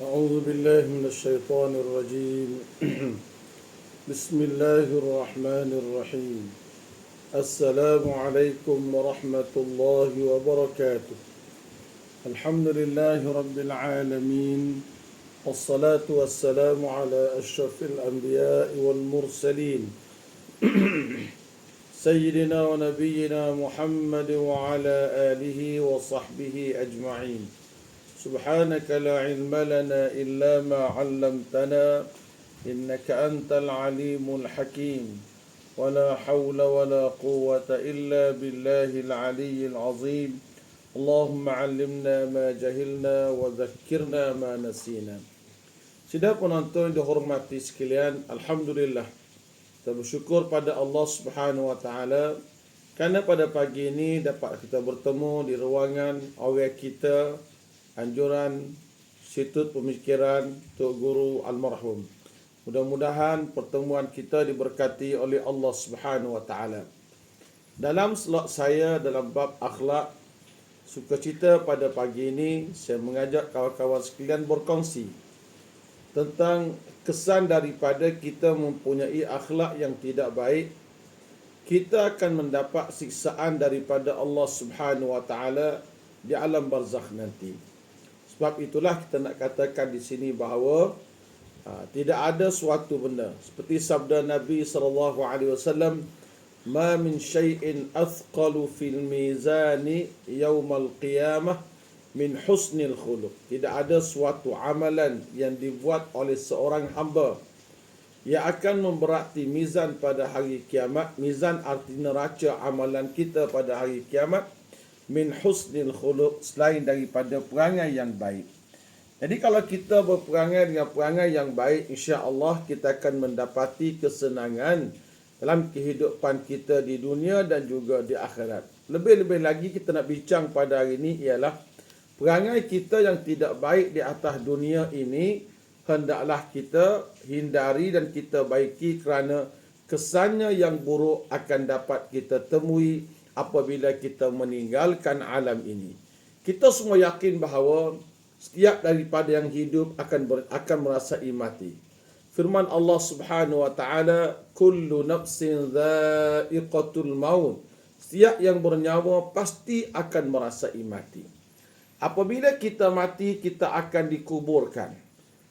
أعوذ بالله من الشيطان الرجيم بسم الله الرحمن الرحيم السلام عليكم ورحمة الله وبركاته الحمد لله رب العالمين والصلاة والسلام على أشرف الأنبياء والمرسلين سيدنا ونبينا محمد وعلى آله وصحبه أجمعين سبحانك لا علم لنا إلا ما علمتنا إنك أنت العليم الحكيم ولا حول ولا قوة إلا بالله العلي العظيم اللهم علمنا ما جهلنا وذكرنا ما نسينا. Sidang penonton yang dihormati sekalian, Alhamdulillah kita bersyukur pada Allah Subhanahu Wa Taala kerana pada pagi ini dapat kita bertemu di ruangan awal kita anjuran Institut Pemikiran Tok Guru Almarhum. Mudah-mudahan pertemuan kita diberkati oleh Allah Subhanahu Wa Taala. Dalam slot saya dalam bab akhlak, sukacita pada pagi ini saya mengajak kawan-kawan sekalian berkongsi tentang kesan daripada kita mempunyai akhlak yang tidak baik. Kita akan mendapat siksaan daripada Allah Subhanahu Wa Taala di alam barzakh nanti. Sebab itulah kita nak katakan di sini bahawa tidak ada suatu benda seperti sabda Nabi SAW, "Ma min syai'in athqalu fil mizani yaumal qiyamah min husnil khuluq." Tidak ada suatu amalan yang dibuat oleh seorang hamba yang akan memberati mizan pada hari kiamat. Mizan artinya neraca amalan kita pada hari kiamat. Min husnil khuluq, selain daripada perangai yang baik. Jadi kalau kita berperangai dengan perangai yang baik, insya-Allah kita akan mendapati kesenangan dalam kehidupan kita di dunia dan juga di akhirat. Lebih-lebih lagi kita nak bincang pada hari ini ialah perangai kita yang tidak baik di atas dunia ini hendaklah kita hindari dan kita baiki kerana kesannya yang buruk akan dapat kita temui apabila kita meninggalkan alam ini. Kita semua yakin bahawa setiap daripada yang hidup akan merasai mati. Firman Allah Subhanahu Wa Taala, "Kullu nafsin dha'iqatul maut." Setiap yang bernyawa pasti akan merasai mati. Apabila kita mati, kita akan dikuburkan.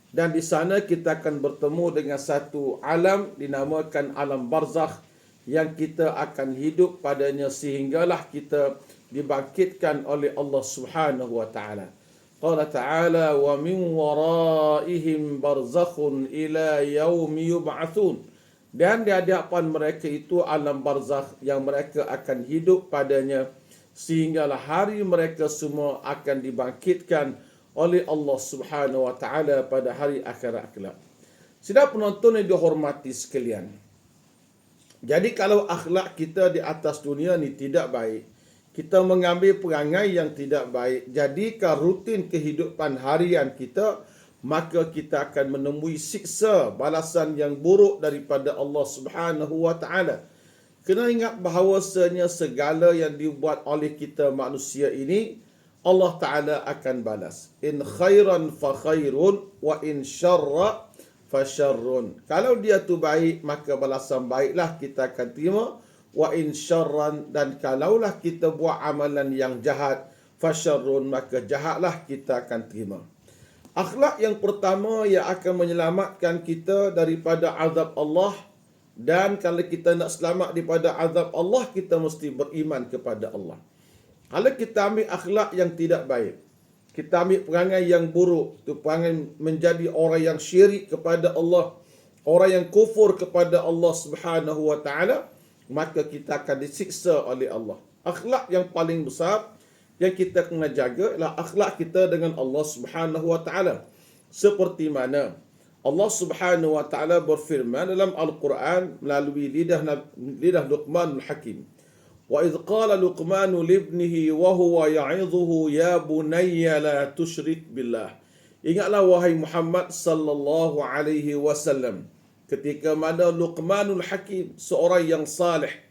Dan di sana kita akan bertemu dengan satu alam dinamakan alam barzakh yang kita akan hidup padanya sehinggalah kita dibangkitkan oleh Allah Subhanahu Wa Taala. Qala ta'ala, "Wa min waraihim barzakhun ila yaumi yub'atsun." Dan di hadapan mereka itu alam barzakh yang mereka akan hidup padanya sehinggalah hari mereka semua akan dibangkitkan oleh Allah Subhanahu Wa Taala pada hari akhirat kelak. Sidang penonton yang dihormati sekalian, jadi kalau akhlak kita di atas dunia ni tidak baik, kita mengambil perangai yang tidak baik, jadikan rutin kehidupan harian kita, maka kita akan menemui siksa balasan yang buruk daripada Allah Subhanahu Wa Taala. Kena ingat bahawasanya segala yang dibuat oleh kita manusia ini, Allah Taala akan balas. In khairan fa khairun wa in syarra fasyarrun. Kalau dia tu baik, maka balasan baiklah kita akan terima. Wa in syarran, dan kalaulah kita buat amalan yang jahat, fasyarrun, maka jahatlah kita akan terima. Akhlak yang pertama yang akan menyelamatkan kita daripada azab Allah, dan kalau kita nak selamat daripada azab Allah, kita mesti beriman kepada Allah. Kalau kita ambil akhlak yang tidak baik, kita ambil perangai yang buruk, itu perangai menjadi orang yang syirik kepada Allah, orang yang kufur kepada Allah Subhanahu Wa Taala, maka kita akan disiksa oleh Allah. Akhlak yang paling besar yang kita kena jaga ialah akhlak kita dengan Allah Subhanahu Wa Taala. Seperti mana Allah Subhanahu Wa Taala berfirman dalam Al-Quran melalui lidah Luqmanul Hakim. Wa idh qala Luqmanu libnihi wa huwa ya'idhuhu ya bunayya la tusyrik billah. Ingatlah wahai Muhammad sallallahu alaihi wasallam, ketika mana Luqmanul Hakim, seorang yang saleh,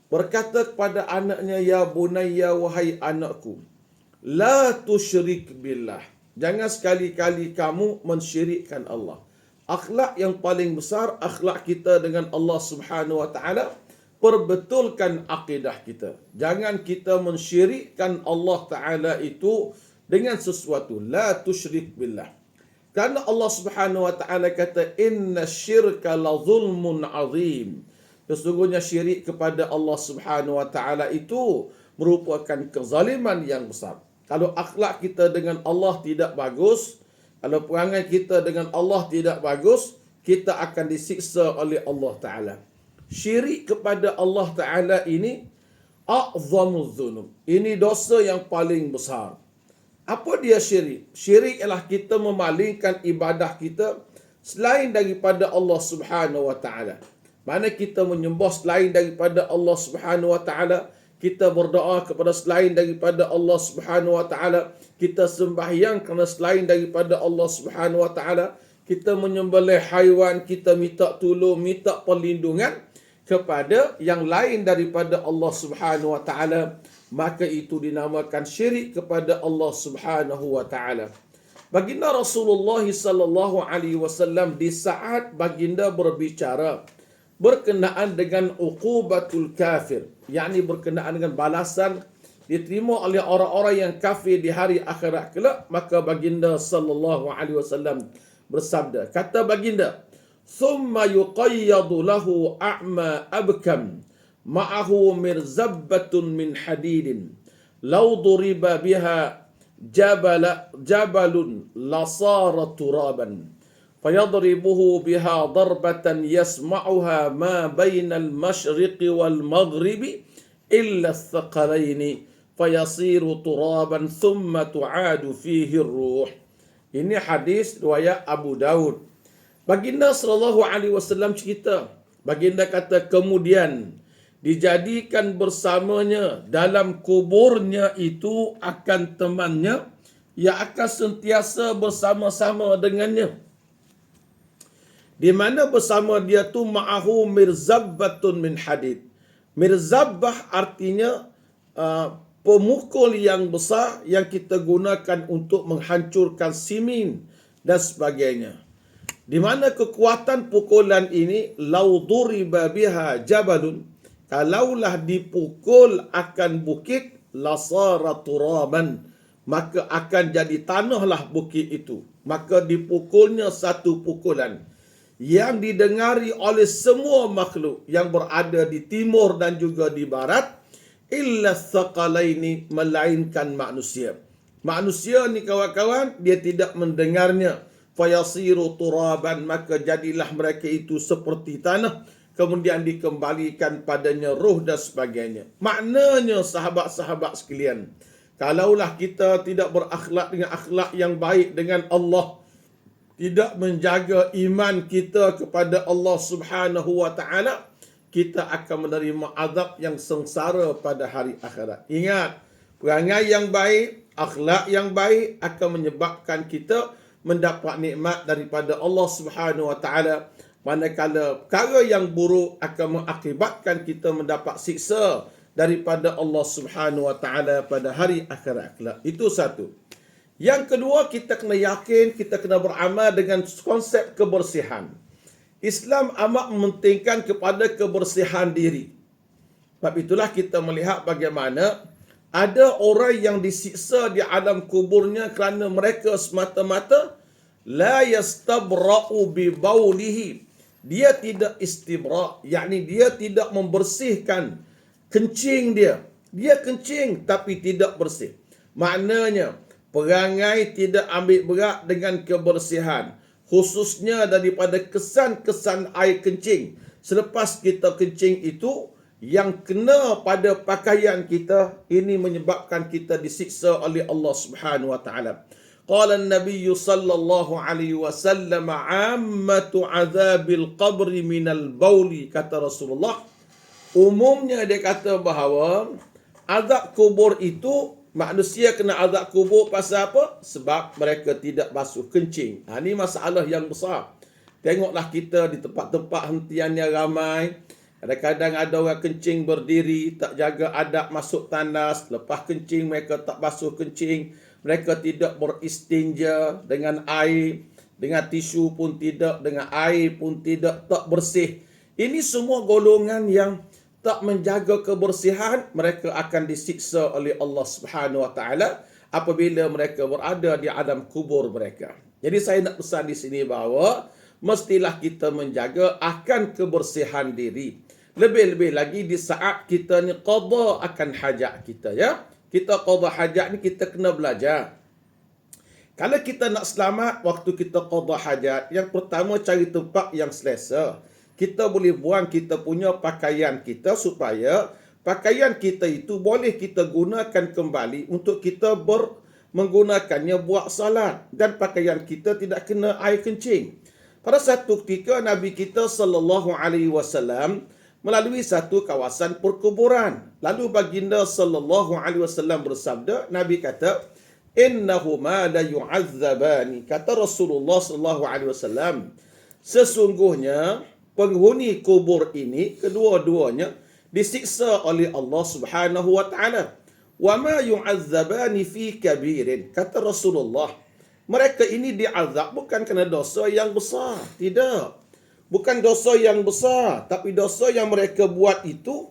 berkata kepada anaknya, ya bunayya, wahai anakku, la tusyrik billah, Jangan sekali-kali kamu mensyirikkan Allah. Akhlak yang paling besar, akhlak kita dengan Allah Subhanahu wa taala, perbetulkan akidah kita. Jangan kita mensyirikkan Allah taala itu dengan sesuatu. La tusyrik billah. Karena Allah Subhanahu wa taala kata inna syirka la zulmun azim. Sesungguhnya syirik kepada Allah Subhanahu wa taala itu merupakan kezaliman yang besar. Kalau akhlak kita dengan Allah tidak bagus, kalau perangai kita dengan Allah tidak bagus, kita akan disiksa oleh Allah Ta'ala. Syirik kepada Allah Ta'ala ini a'zamuz dzunub. Ini dosa yang paling besar. Apa dia syirik? Syirik ialah kita memalingkan ibadah kita selain daripada Allah Subhanahu wa taala. Mana kita menyembah selain daripada Allah Subhanahu wa taala, kita berdoa kepada selain daripada Allah Subhanahu wa taala, kita sembahyang kerana selain daripada Allah Subhanahu wa taala, kita menyembelih haiwan, kita minta tolong, minta perlindungan kepada yang lain daripada Allah Subhanahu wa taala, maka itu dinamakan syirik kepada Allah Subhanahu wa taala. Baginda Rasulullah sallallahu alaihi wasallam di saat baginda berbicara berkenaan dengan uqubatul kafir, yakni berkenaan dengan balasan diterima oleh orang-orang yang kafir di hari akhirat kelak, maka baginda sallallahu alaihi wasallam bersabda, kata baginda, "Thumma yuqayyadu lahu a'ma abkam ma'ahu mirzabbatun min hadidin law duriba biha jabalun lasara turaban." فيضربه بها ضربة يسمعها ما بين المشرق والمغرب إلا الثقلين فيصير ترابا ثم تعاد فيه الروح. Ini hadis riwayat Abu Daud. Baginda sallallahu alaihi wasallam cerita, baginda kata kemudian dijadikan bersamanya dalam kuburnya itu akan temannya yang akan sentiasa bersama-sama dengannya. Di mana bersama dia tu ma'ahu mirzabbatun min hadid. Mirzabbah artinya pemukul yang besar yang kita gunakan untuk menghancurkan simin dan sebagainya. Di mana kekuatan pukulan ini, lau duriba biha jabalun, kalaulah dipukul akan bukit, lasara turaban, maka akan jadi tanahlah bukit itu. Maka dipukulnya satu pukulan yang didengari oleh semua makhluk yang berada di timur dan juga di barat, illa thaqalaini, melainkan manusia. Manusia ni kawan-kawan, dia tidak mendengarnya. Fayasiru turaban, maka jadilah mereka itu seperti tanah, kemudian dikembalikan padanya roh dan sebagainya. Maknanya sahabat-sahabat sekalian, kalaulah kita tidak berakhlak dengan akhlak yang baik dengan Allah, tidak menjaga iman kita kepada Allah Subhanahu wa taala, kita akan menerima azab yang sengsara pada hari akhirat. Ingat, perangai yang baik, akhlak yang baik akan menyebabkan kita mendapat nikmat daripada Allah Subhanahu wa taala, manakala perkara yang buruk akan mengakibatkan kita mendapat siksa daripada Allah Subhanahu wa taala pada hari akhirat kelak. Itu satu. Yang kedua, kita kena yakin, kita kena beramal dengan konsep kebersihan. Islam amat mementingkan kepada kebersihan diri. Sebab itulah kita melihat bagaimana ada orang yang disiksa di alam kuburnya kerana mereka semata-mata la yastabra'u bi baulihi. Dia tidak istibra', yakni dia tidak membersihkan kencing dia. Dia kencing tapi tidak bersih. Maknanya perangai tidak ambil berat dengan kebersihan, khususnya daripada kesan-kesan air kencing. Selepas kita kencing itu, yang kena pada pakaian kita, ini menyebabkan kita disiksa oleh Allah Subhanahu wa taala. Qala an-nabiy sallallahu alaihi wasallam, "Ammatu azabil qabri minal bauli," kata Rasulullah. Umumnya dia kata bahawa azab kubur itu, manusia kena azab kubur pasal apa? Sebab mereka tidak basuh kencing. Ini masalah yang besar. Tengoklah kita di tempat-tempat hentiannya ramai. Kadang-kadang ada orang kencing berdiri, tak jaga adab masuk tandas, lepas kencing mereka tak basuh kencing, mereka tidak beristinja dengan air, dengan tisu pun tidak, dengan air pun tidak, tak bersih. Ini semua golongan yang tak menjaga kebersihan, mereka akan disiksa oleh Allah Subhanahu Wa Taala apabila mereka berada di alam kubur mereka. Jadi saya nak pesan di sini bahawa mestilah kita menjaga akan kebersihan diri. Lebih-lebih lagi di saat kita ni qada akan hajat kita, ya. Kita qada hajat ni kita kena belajar. Kalau kita nak selamat waktu kita qada hajat, yang pertama cari tempat yang selesa. Kita boleh buang kita punya pakaian kita supaya pakaian kita itu boleh kita gunakan kembali untuk kita menggunakannya buat salat, dan pakaian kita tidak kena air kencing. Pada satu ketika Nabi kita sallallahu alaihi wasallam melalui satu kawasan perkuburan. Lalu baginda sallallahu alaihi wasallam bersabda, Nabi kata, "Innahuma la yu'azzabani." Kata Rasulullah sallallahu alaihi wasallam, sesungguhnya penghuni kubur ini kedua-duanya disiksa oleh Allah Subhanahu wa taala. "Wa ma yu'azzabani fi kabirin." Kata Rasulullah, mereka ini diazab bukan kerana dosa yang besar, tidak. Bukan dosa yang besar, tapi dosa yang mereka buat itu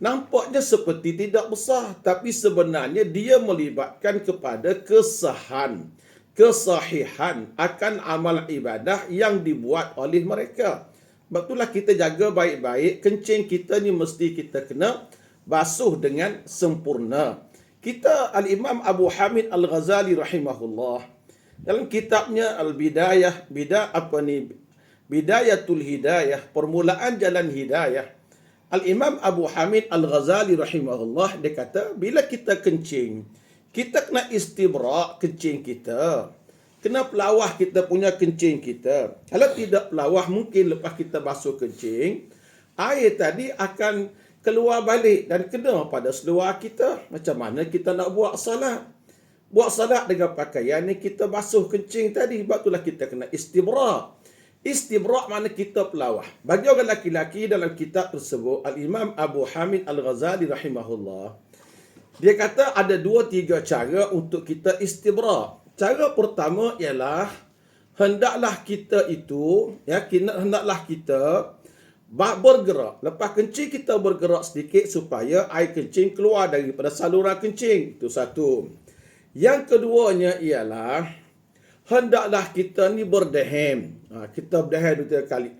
nampaknya seperti tidak besar, tapi sebenarnya dia melibatkan kepada kesahihan akan amal ibadah yang dibuat oleh mereka. Sebab itulah kita jaga baik-baik, kencing kita ni mesti kita kena basuh dengan sempurna. Kita Al-Imam Abu Hamid Al-Ghazali rahimahullah dalam kitabnya Bidayatul Hidayah, permulaan jalan hidayah. Al-Imam Abu Hamid Al-Ghazali rahimahullah, dia kata, bila kita kencing, kita kena istibra' kencing kita. Kena pelawah kita punya kencing kita. Kalau tidak pelawah, mungkin lepas kita basuh kencing, air tadi akan keluar balik dan kena pada seluar kita. Macam mana kita nak buat salat? Buat salat dengan pakaian ni kita basuh kencing tadi. Sebab itulah kita kena istibra'. Istibra' makna kita pelawah. Bagi orang laki-laki dalam kitab tersebut, Al-Imam Abu Hamid Al-Ghazali rahimahullah, dia kata ada 2-3 cara untuk kita istibra'. Cara pertama ialah hendaklah kita bergerak. Lepas kencing kita bergerak sedikit supaya air kencing keluar daripada saluran kencing. Itu satu. Yang keduanya ialah hendaklah kita ni berdehem. Kita berdehem 2-3 kali.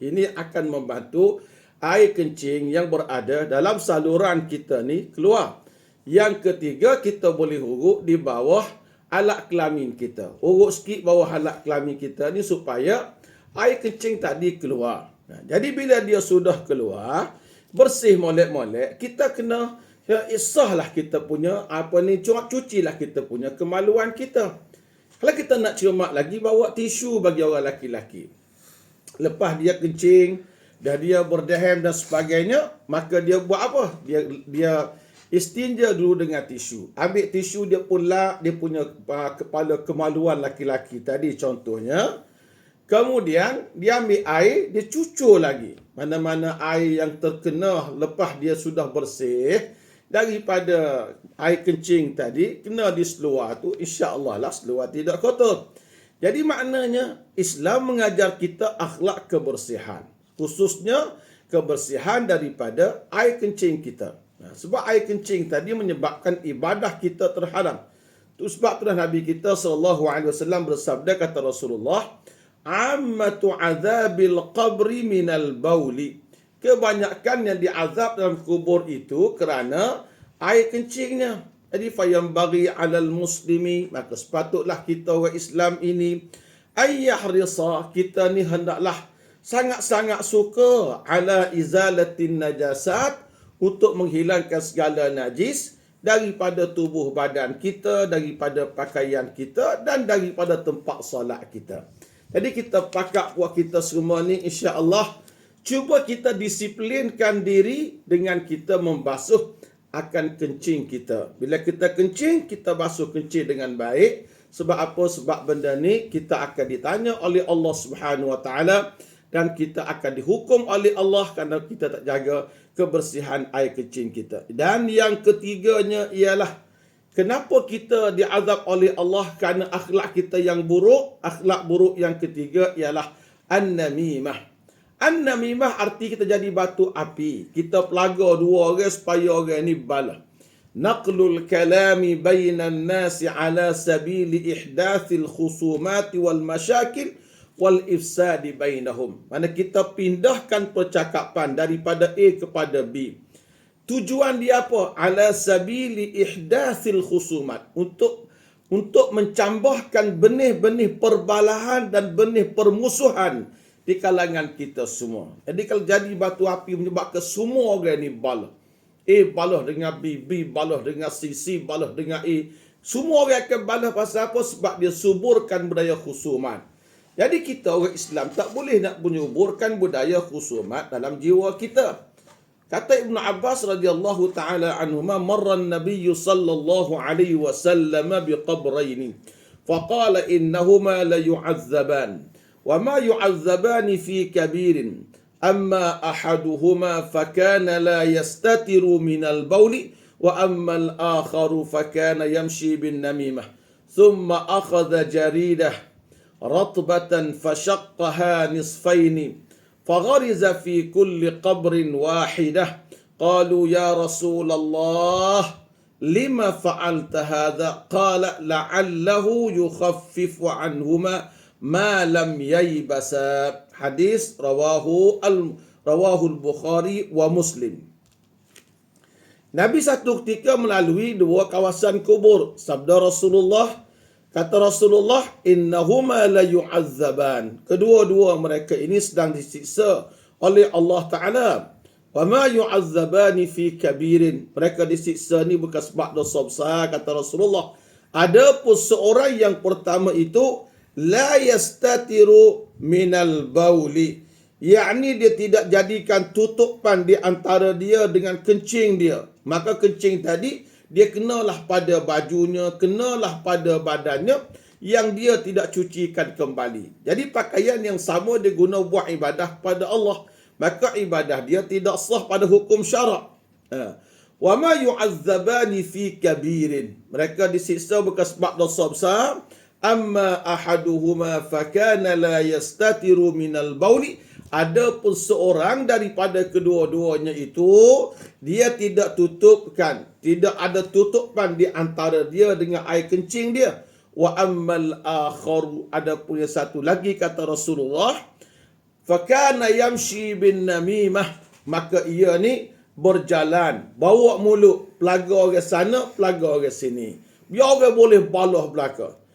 Ini akan membantu air kencing yang berada dalam saluran kita ni keluar. Yang ketiga, kita boleh urut di bawah alat kelamin kita. Urut sikit bawah alat kelamin kita ni supaya air kencing tadi keluar. Jadi bila dia sudah keluar, bersih molek-molek, kita kena isahlah kita punya cucilah kita punya kemaluan kita. Kalau kita nak cermat lagi, bawa tisu bagi orang laki-laki. Lepas dia kencing, dah dia berdehem dan sebagainya, maka dia buat apa? Dia istinja dulu dengan tisu. Ambil tisu, dia pun lap dia punya kepala kemaluan laki-laki tadi contohnya. Kemudian dia ambil air, dia cucur lagi. Mana-mana air yang terkena lepas dia sudah bersih daripada air kencing tadi, kena di seluar tu, insya-Allah lah seluar tidak kotor. Jadi maknanya Islam mengajar kita akhlak kebersihan, khususnya kebersihan daripada air kencing kita. Sebab air kencing tadi menyebabkan ibadah kita terhalang. Itu sebab tu Nabi kita sallallahu alaihi wasallam bersabda, kata Rasulullah, "Ammatu azabil qabri minal bauli." Kebanyakan yang diazab dalam kubur itu kerana air kencingnya. Jadi fayambaghi 'alal muslimi, maka sepatutlah kita orang Islam ini ayyahrisa, kita ni hendaklah sangat-sangat suka ala izalatin najasat, untuk menghilangkan segala najis daripada tubuh badan kita, daripada pakaian kita dan daripada tempat solat kita. Jadi kita pakat buat kita semua ni, insya-Allah cuba kita disiplinkan diri dengan kita membasuh akan kencing kita. Bila kita kencing, kita basuh kencing dengan baik. Sebab apa? Sebab benda ni kita akan ditanya oleh Allah Subhanahu Wa Taala dan kita akan dihukum oleh Allah kerana kita tak jaga kebersihan air kencing kita. Dan yang ketiganya ialah kenapa kita diazab oleh Allah kerana akhlak kita yang buruk. Akhlak buruk yang ketiga ialah an-namimah. An-namimah arti kita jadi batu api. Kita pelaga dua orang supaya orang ni bala. Naqlul kalami bainan nasi ala sabili ihdathil khusumati wal masyakil wal ifsadi bainahum. Mana kita pindahkan percakapan daripada A kepada B. Tujuan dia apa? Ala sabili ihdathil khusumat. Untuk mencambahkan benih-benih perbalahan dan benih permusuhan di kalangan kita semua. Jadi kalau jadi batu api menyebabkan semua orang ni balah. A balah dengan B, B balah dengan C, C balah dengan A. Semua orang akan balah pasal apa? Sebab dia suburkan budaya khusumat. Jadi kita orang Islam tak boleh nak menyuburkan budaya khusumat dalam jiwa kita. Kata Ibn Abbas radhiyallahu taala anhuma, marra an-nabiy sallallahu alaihi wasallam biqabrayn faqala innahuma la yu'azzaban wa ma yu'azzaban fi kabirin amma ahaduhuma fakana la yastatiru min al-bawl wa amma al-akharu fakana yamshi bin namimah thumma akhadha jaridah ratbatan fashaqqaha nisfayn فغرز في كل قبر واحدة قالوا يا رسول الله لما فعلت هذا قال لعله يخفف عنهما ما لم ييبسا حديث رواه البخاري ومسلم. Nabi satu ketika melalui dua kawasan kubur. Sabda Rasulullah, kata Rasulullah, innahuma la yu'azzaban. Kedua-dua mereka ini sedang disiksa oleh Allah Ta'ala. Wa ma yu'azzabani fi kabirin. Mereka disiksa ni bukan sebab dosa besar, kata Rasulullah. Adapun seorang yang pertama itu, la yastatiru minal bauli. Yakni dia tidak jadikan tutupan di antara dia dengan kencing dia. Maka kencing tadi, dia kenalah pada bajunya, kenalah pada badannya yang dia tidak cucikan kembali. Jadi pakaian yang sama dia guna buat ibadah pada Allah. Maka ibadah dia tidak sah pada hukum syarak. Wa ma yu'azzabani fi kabirin. Mereka disiksa bukan sebab dosa besar. Amma ahaduhuma fakana la yastatiru minal bauli. Adapun seorang daripada kedua-duanya itu, dia tidak tutupkan, tidak ada tutupan di antara dia dengan air kencing dia. Wa ammal akharu, adapun yang satu lagi, kata Rasulullah, fakana yamshi bin namimah, maka ia ni berjalan, bawa mulut, pelaga orang sana, pelaga orang sini. Biar orang boleh balah belaka.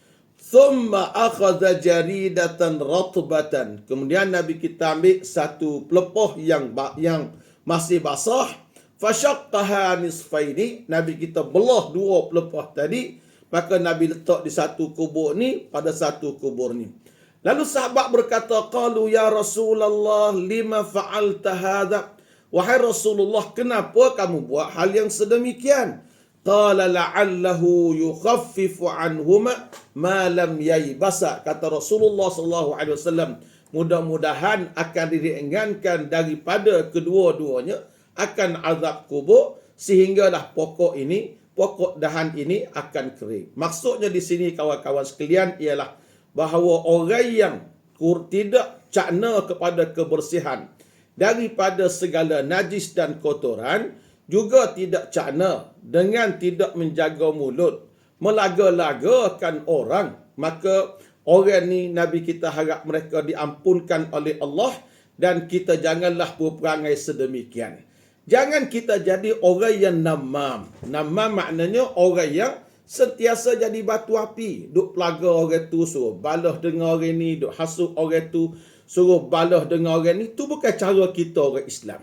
Thumma akhadha jaridatan ratbatan. Kemudian Nabi kita ambil satu pelepah yang masih basah. Fashaqqaha nisfaini. Nabi kita belah dua pelepah tadi. Maka Nabi letak di satu kubur ni pada satu kubur ni. Lalu sahabat berkata, qalu ya Rasulullah lima fa'alta hadha. Wahai Rasulullah, kenapa kamu buat hal yang sedemikian? Qala la'allahu yukhaffifu anhuma ma lam yaybasa. Kata Rasulullah sallallahu alaihi wasallam, mudah-mudahan akan diringankan daripada kedua-duanya akan azab kubur sehinggalah pokok dahan ini akan kering. Maksudnya di sini kawan-kawan sekalian ialah bahawa orang yang tidak cakna kepada kebersihan daripada segala najis dan kotoran, juga tidak cakna dengan tidak menjaga mulut, melaga-lagakan orang, maka orang ni Nabi kita harap mereka diampunkan oleh Allah, dan kita janganlah berperangai sedemikian. Jangan kita jadi orang yang namam. Namam maknanya orang yang sentiasa jadi batu api. Duk pelaga orang tu, suruh balah dengan orang ni, duk hasut orang tu, suruh balah dengan orang ni. Itu bukan cara kita orang Islam.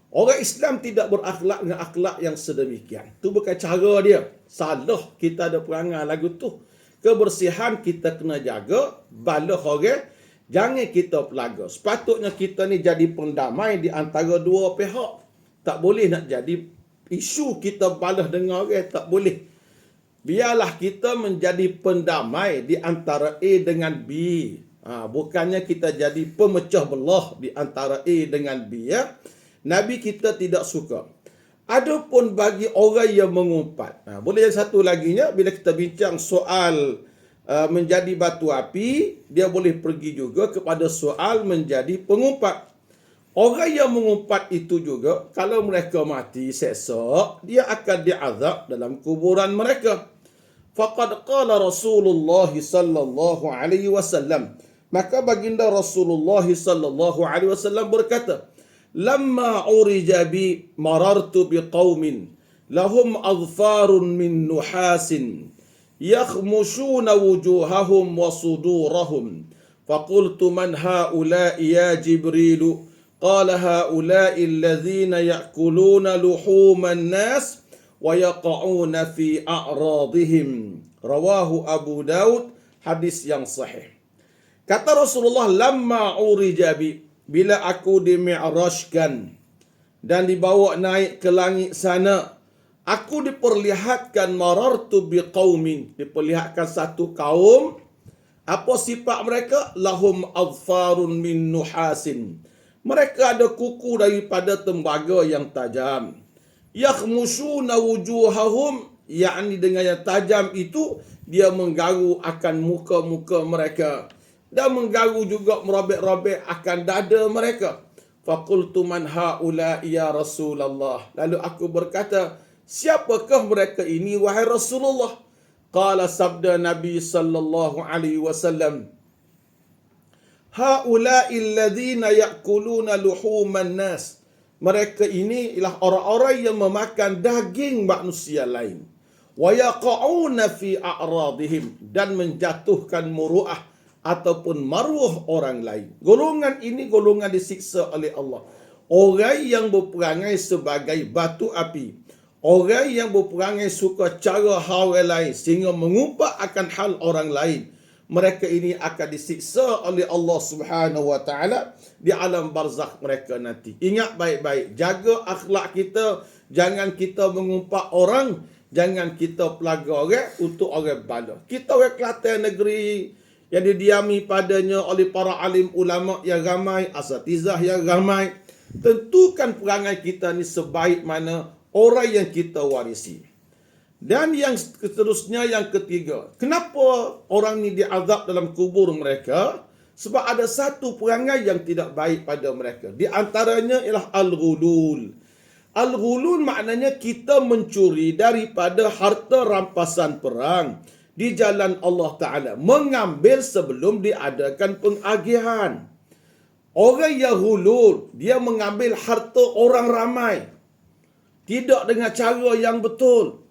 Orang Islam tidak berakhlak dengan akhlak yang sedemikian. Itu bukan cara dia. Salah kita ada perangai lagu tu. Kebersihan kita kena jaga, balah orang, jangan kita pelaga. Sepatutnya kita ni jadi pendamai di antara dua pihak. Tak boleh nak jadi isu kita balah dengan orang, tak boleh. Biarlah kita menjadi pendamai di antara A dengan B. Bukannya kita jadi pemecah belah di antara A dengan B, ya. Nabi kita tidak suka. Adapun bagi orang yang mengumpat, boleh yang satu laginya, bila kita bincang soal menjadi batu api, dia boleh pergi juga kepada soal menjadi pengumpat. Orang yang mengumpat itu juga, kalau mereka mati seksa, dia akan diazab dalam kuburan mereka. Faqad qala Rasulullah sallallahu alaihi wasallam. Maka baginda Rasulullah sallallahu alaihi wasallam berkata, "Lamma urija bi marartu biqaumin lahum adfarun min nuhasin yakhmushuna wujuhahum wa sudurahum. Faqultu man haula'i ya Jibril? Qala haula'i alladhina ya'kuluna luhuman nas wa yaqa'una fi a'radihim." Rawahu Abu Daud, hadis yang sahih. Kata Rasulullah, "Lamma urija bi," bila aku dimi'rajkan dan dibawa naik ke langit sana, aku diperlihatkan marartu biqaumin, diperlihatkan satu kaum. Apa sifat mereka? Lahum adfarun min nuhasin. Mereka ada kuku daripada tembaga yang tajam. Yakhmushuna wujuhahum, yakni dengan yang tajam itu dia menggaru akan muka-muka mereka dan menggaru juga merobek-robek akan dada mereka. Faqultu man haula ya Rasulullah. Lalu aku berkata, siapakah mereka ini wahai Rasulullah? Qala, sabda Nabi sallallahu alaihi wasallam, haula alladhina ya'kuluna luhuman nas. Mereka ini ialah orang-orang yang memakan daging manusia lain. Wa yaqa'una fi a'radihim, dan menjatuhkan muruah ataupun maruah orang lain. Golongan ini golongan disiksa oleh Allah. Orang yang berperangai sebagai batu api. Orang yang berperangai suka cara hal lain sehingga mengumpat akan hal orang lain. Mereka ini akan disiksa oleh Allah Subhanahu wa taala di alam barzakh mereka nanti. Ingat baik-baik, jaga akhlak kita, jangan kita mengumpat orang, jangan kita pelaga orang untuk orang bala. Kita orang Kelantan negeri yang didiami padanya oleh para alim ulama yang ramai, asatizah yang ramai. Tentukan perangai kita ni sebaik mana orang yang kita warisi. Dan yang seterusnya, yang ketiga, kenapa orang ni diazab dalam kubur mereka? Sebab ada satu perangai yang tidak baik pada mereka. Di antaranya ialah al-ghulul. Al-ghulul maknanya kita mencuri daripada harta rampasan perang di jalan Allah Ta'ala. Mengambil sebelum diadakan pengagihan. Orang yang ghulul, dia mengambil harta orang ramai. Tidak dengan cara yang betul.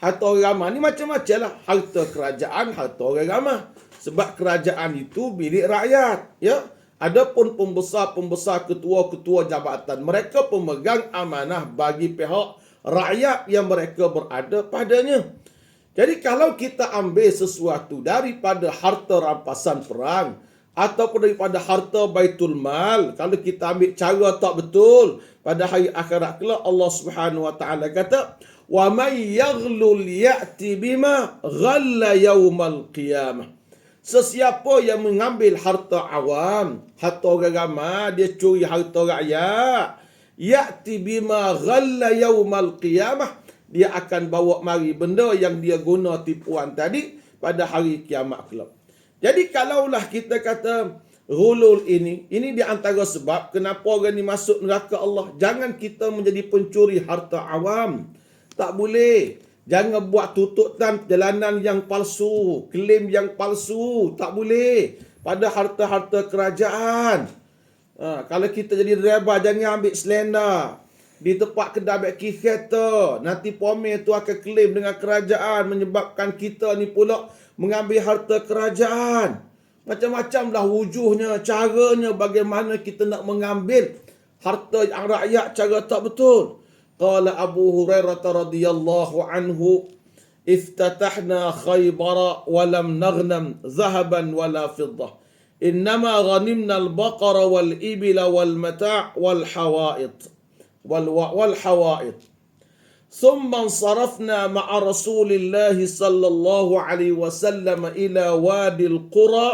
Harta orang ramai ni macam-macam lah. Harta kerajaan, harta orang ramai. Sebab kerajaan itu milik rakyat. Ya. Adapun pembesar-pembesar, ketua-ketua jabatan, mereka pemegang amanah bagi pihak rakyat yang mereka berada padanya. Jadi kalau kita ambil sesuatu daripada harta rampasan perang ataupun daripada harta baitul mal, kalau kita ambil cara tak betul, pada hari akhirat kelak Allah Subhanahu wa taala kata, "Wa may yaghlul ya'ti bima ghalla yaumal qiyamah." Sesiapa yang mengambil harta awam, harta orang ramai, dia curi harta rakyat, ya'ti bima ghalla yaumal qiyamah, dia akan bawa mari benda yang dia guna tipuan tadi pada hari kiamat kelak. Jadi kalaulah kita kata ghulul ini di antara sebab kenapa orang ni masuk neraka Allah. Jangan kita menjadi pencuri harta awam. Tak boleh. Jangan buat tututan perjalanan yang palsu, klaim yang palsu. Tak boleh. Pada harta-harta kerajaan. Kalau kita jadi driver, jangan ambil selenda di tempat kedai beki kereta. Nanti pomer tu akan klaim dengan kerajaan, menyebabkan kita ni pula mengambil harta kerajaan. Macam-macamlah wujudnya, caranya bagaimana kita nak mengambil harta yang rakyat cara tak betul. Qala Abu Hurairah radhiyallahu anhu, "Iftatahna Khaybara wa lam naghnam zahaban wala fiddah. Innama ghanimna al-baqara wal ibila wal mata' wal hawaid." والحوائط ثم انصرفنا مع رسول الله صلى الله عليه وسلم إلى وادي القرى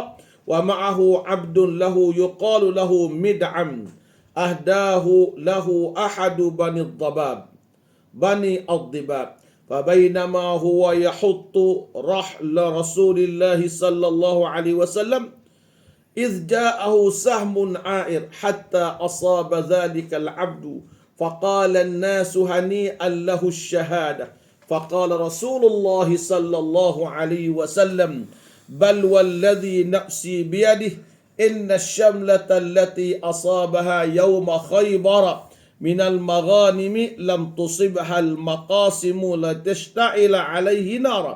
wa ma'ahu 'abdun lahu yuqalu lahu Mid'am ahdahu lahu ahadu bani ad-Dibab fabainama huwa yahuttu rahla Rasulillah sallallahu alaihi wasallam إذ جاءه سهم عائر حتى أصاب ذلك العبد فقال الناس هنيئا له الشهادة فقال رسول الله صلى الله عليه وسلم بل والذي نفسي بيده إن الشملة التي أصابها يوم خيبر من المغانم لم تصبها المقاسم لتشتعل عليه نارا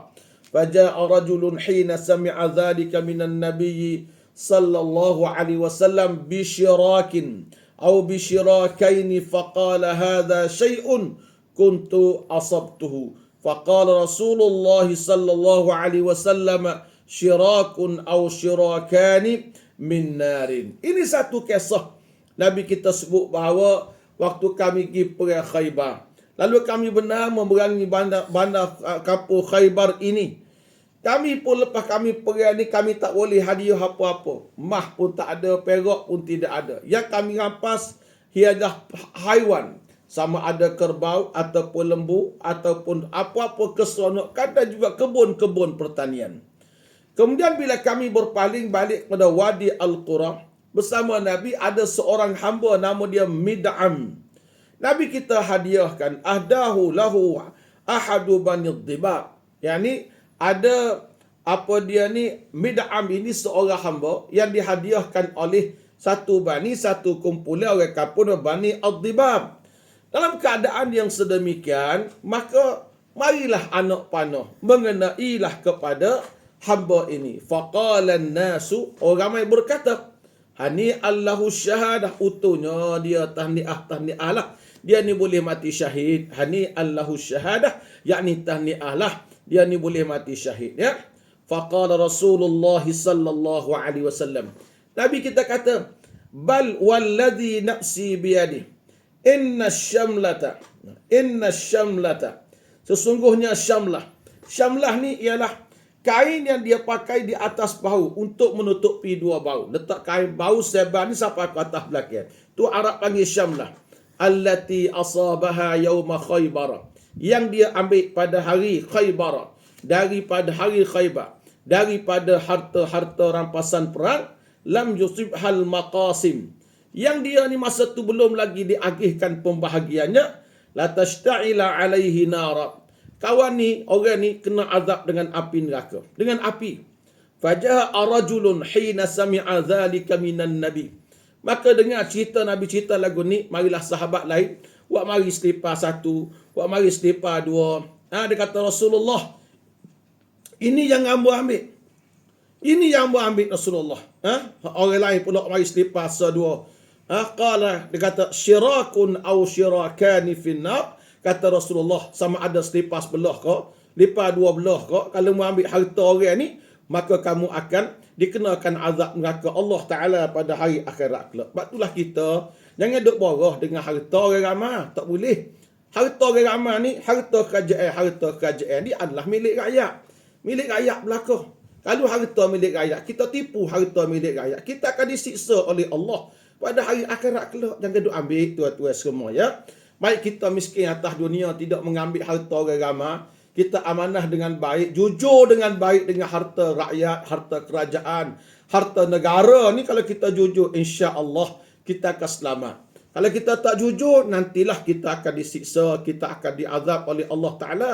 فجاء رجل حين سمع ذلك من النبي صلى الله عليه وسلم بشراك أو بشراكين فقال هذا شيء كنت أصبته فقال رسول الله صلى الله عليه وسلم شراك أو شراكان من نار. Ini satu kisah Nabi kita sebut bahawa waktu kami pergi perang Khaybar, lalu kami benar memerangi bandar kapal Khaybar ini. Kami pun lepas kami perang ni, kami tak boleh hadiah apa-apa. Mah pun tak ada, perak pun tidak ada. Yang kami rampas ialah haiwan. Sama ada kerbau ataupun lembu ataupun apa-apa keseronokan dan juga kebun-kebun pertanian. Kemudian bila kami berpaling balik pada Wadi Al-Qura, bersama Nabi ada seorang hamba nama dia Mid'am. Nabi kita hadiahkan ahdahu lahu ahadu bani ad-Dibab. Yani ada apa dia ni, Mid'am ini seorang hamba yang dihadiahkan oleh satu kumpulan orang kampung Bani ad-Dibab. Dalam keadaan yang sedemikian, maka marilah anak panah mengenailah kepada hamba ini. Faqalan nasu, orang ramai berkata, hani Allahu syahadah, utuhnya dia tahniah lah. Dia ni boleh mati syahid. Hani Allahu syahadah, yakni tahniah lah. Dia ni boleh mati syahid, ya. Faqala Rasulullah sallallahu alaihi wasallam. Nabi kita kata, bal walladhi nafsi biyadi. Inna syamlata. Sesungguhnya syamlah. Syamlah ni ialah kain yang dia pakai di atas bahu untuk menutupi dua bahu. Letak kain bahu sebar ni sampai ke atas belakang. Tu Arab panggil syamlah. Allati asabaha yawma Khaybar. Yang dia ambil pada hari Khaybar, daripada hari Khaybar, daripada harta-harta rampasan perang, lam yusibhal maqasim, yang dia ni masa tu belum lagi diagihkan pembahagiannya, la tashta'ila alaihi nara, kawan ni, orang ni kena azab dengan api neraka, dengan api. Faja'a rajulun hina sami'a dhalika minan nabi, maka dengar cerita Nabi cerita lagu ni, marilah sahabat lain, wak mari selipar satu, wak mari selipar dua. Dia kata Rasulullah, ini yang hamba ambil. Ini yang hamba ambil Rasulullah. Orang lain pula mari selipar sedua. Qala, dia kata syirakun au syirakani finnar. Kata Rasulullah, sama ada selipar sebelah ke, lipar dua belah ke, kalau mu ambil harta orang ni, maka kamu akan dikenakan azab neraka Allah Ta'ala pada hari akhirat kelak. Sebab itulah kita jangan duk borah dengan harta orang ramai. Tak boleh. Harta orang ramai ni, harta kerajaan ni adalah milik rakyat. Milik rakyat belaka. Kalau harta milik rakyat, kita tipu harta milik rakyat, kita akan disiksa oleh Allah pada hari akhirat kelak. Jangan duk ambil tuan-tuan semua, ya. Baik kita miskin atas dunia, tidak mengambil harta orang ramai, kita amanah dengan baik, jujur dengan baik dengan harta rakyat, harta kerajaan, harta negara ni. Kalau kita jujur, insya-Allah kita akan selamat. Kalau kita tak jujur, nantilah kita akan disiksa, kita akan diazab oleh Allah Ta'ala.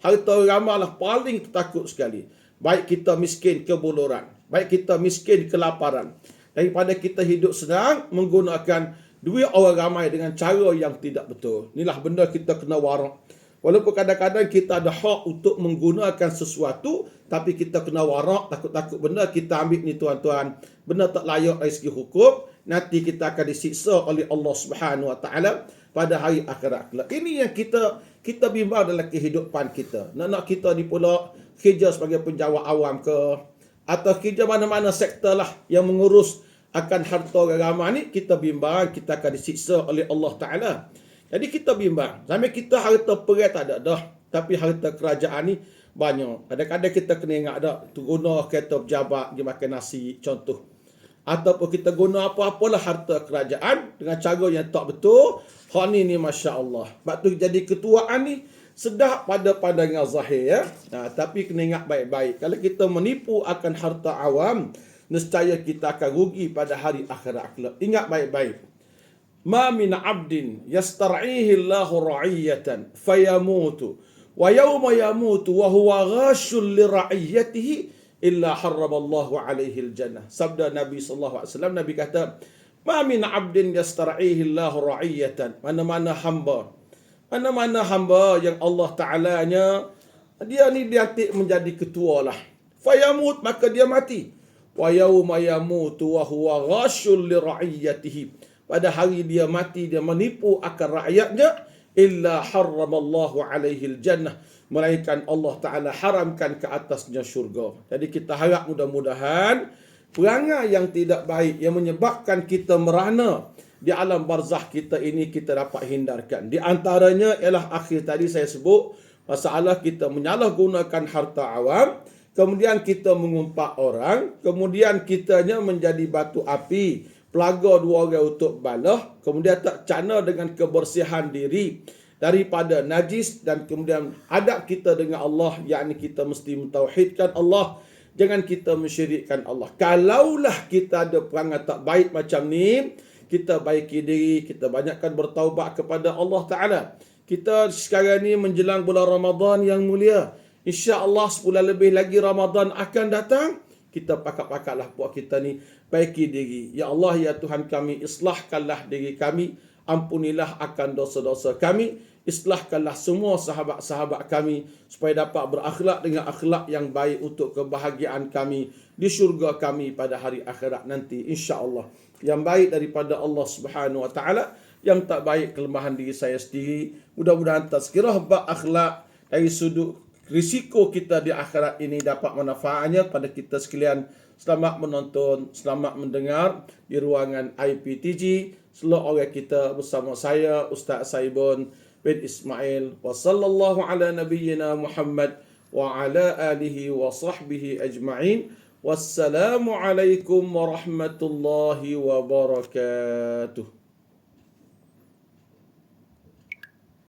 Harta ramai lah paling takut sekali. Baik kita miskin kebuluran, baik kita miskin kelaparan, daripada kita hidup senang menggunakan duit orang ramai dengan cara yang tidak betul. Inilah benda kita kena warak. Walaupun kadang-kadang kita ada hak untuk menggunakan sesuatu, tapi kita kena warak, takut-takut benda kita ambil ni tuan-tuan, benda tak layak dari segi hukum, nanti kita akan disiksa oleh Allah Subhanahu Wa Taala pada hari akhirat kelak. Ini yang kita bimbang dalam kehidupan kita. Nak kita ni pula kerja sebagai penjawat awam ke, atau kerja mana-mana sektor lah yang mengurus akan harta orang ramai ni, kita bimbang kita akan disiksa oleh Allah Ta'ala. Jadi kita bimbang. Sampai kita harta perang tak ada dah, tapi harta kerajaan ni banyak. Kadang-kadang kita kena ingat dah, tu guna kereta pejabat dia makan nasi contoh. Ataupun kita guna apa-apalah harta kerajaan dengan cara yang tak betul. Hak ni masya-Allah. Sebab tu jadi ketuaan ni sedap pada pandangan zahir ya. Tapi kena ingat baik-baik. Kalau kita menipu akan harta awam, nescaya kita akan rugi pada hari akhirat kelak. Ingat baik-baik. Ma min 'abdin yastar'ihi Allahu ra'iyatan fayamutu wa yawma yamutu wa huwa ghashul li ra'iyatihi illa harramallahu alaihi al-jannah. Sabda Nabi sallallahu alaihi wasallam, Nabi kata, ma min 'abdin yastar'ihi Allahu ra'iyatan. Mana-mana hamba yang Allah Ta'alanya dia ni dilantik menjadi ketua lah. Fayamut, maka dia mati. Wa yawma yamutu wa huwa ghashul li ra'iyatihi. Pada hari dia mati, dia menipu akan rakyatnya. Illa harramallahu alaihi al-jannah. Melainkan Allah Ta'ala haramkan ke atasnya syurga. Jadi kita harap mudah-mudahan perangai yang tidak baik yang menyebabkan kita merana di alam barzakh kita ini kita dapat hindarkan. Di antaranya ialah akhir tadi saya sebut masalah kita menyalahgunakan harta awam, kemudian kita mengumpat orang, kemudian kitanya menjadi batu api, pelaga dua orang untuk balah, kemudian tak cana dengan kebersihan diri daripada najis, dan kemudian adab kita dengan Allah, yakni kita mesti mentauhidkan Allah, jangan kita mensyirikkan Allah. Kalaulah kita ada perangai tak baik macam ni, kita baiki diri, kita banyakkan bertaubat kepada Allah Ta'ala. Kita sekarang ni menjelang bulan Ramadan yang mulia. InsyaAllah sebulan lebih lagi Ramadan akan datang. Kita pakat-pakatlah buat kita ni baiki diri. Ya Allah, ya Tuhan kami, islahkanlah diri kami. Ampunilah akan dosa-dosa kami. Islahkanlah semua sahabat-sahabat kami supaya dapat berakhlak dengan akhlak yang baik untuk kebahagiaan kami di syurga kami pada hari akhirat nanti insya-Allah. Yang baik daripada Allah Subhanahu wa taala, yang tak baik kelemahan diri saya sendiri. Mudah-mudahan tazkirah bab akhlak dari sudut risiko kita di akhirat ini dapat manfaatnya pada kita sekalian. Selamat menonton, selamat mendengar di ruangan IPTG. Seluruh orang kita bersama saya Ustaz Saibun bin Ismail wa sallallahu ala nabiyyina Muhammad wa ala alihi wa sahbihi ajma'in. Wassalamu alaikum warahmatullahi wabarakatuh.